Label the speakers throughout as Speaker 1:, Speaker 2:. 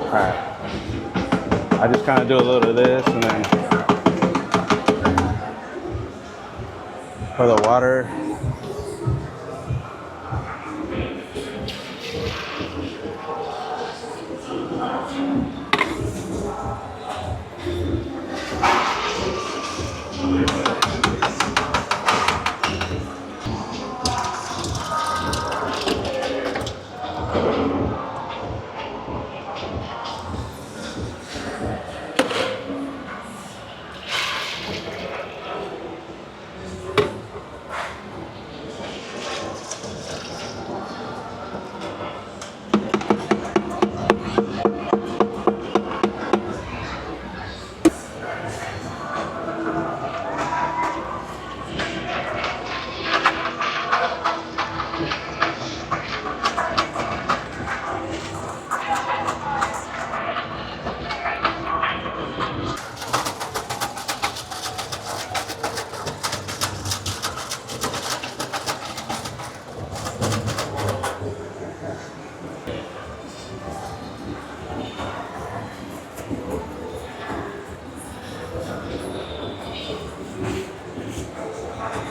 Speaker 1: All right. I just kind of do a little of this and then pour the water.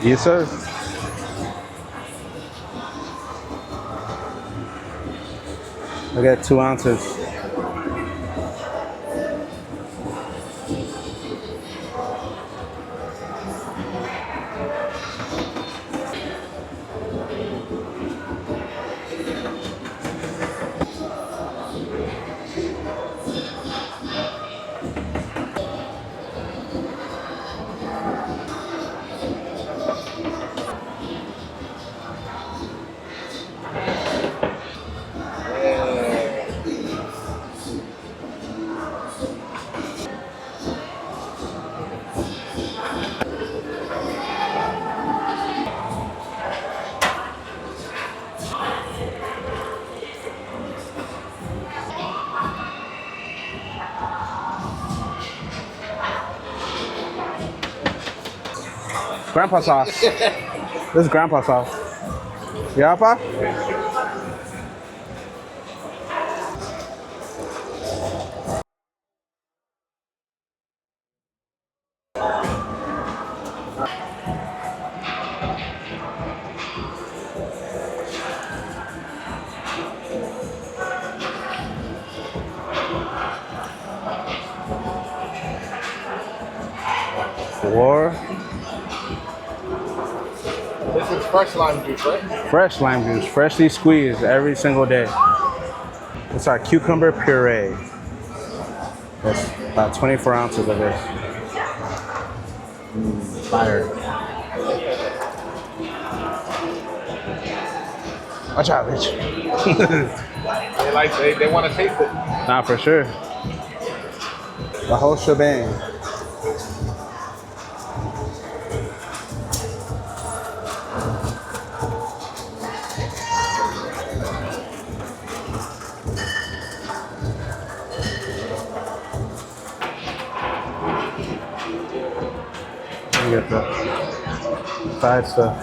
Speaker 1: Yes, sir. I got 2 ounces. Grandpa sauce. This is grandpa sauce. Yeah, Pa? Four.
Speaker 2: This is fresh lime juice, right?
Speaker 1: Fresh lime juice, freshly squeezed every single day. It's our cucumber puree. That's about 24 ounces of it. Fire. Watch out, bitch.
Speaker 2: They want to taste it.
Speaker 1: Nah, for sure. The whole shebang. You get the side stuff.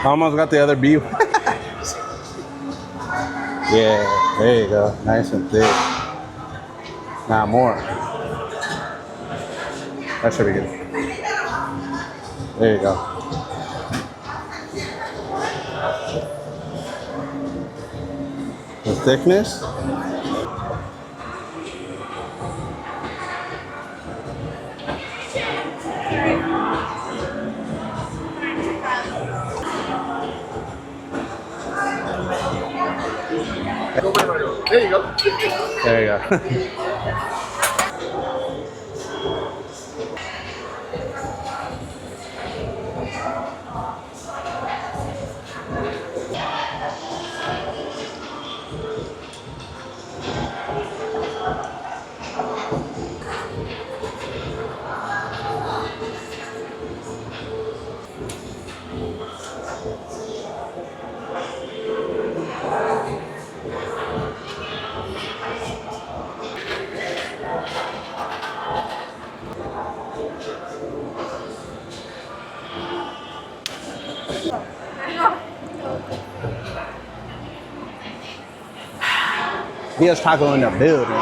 Speaker 1: I almost got the other B. Yeah, there you go. Nice and thick. Now more. That should be good. There you go. The thickness.
Speaker 2: There you go.
Speaker 1: There you go. BS Taco in the building.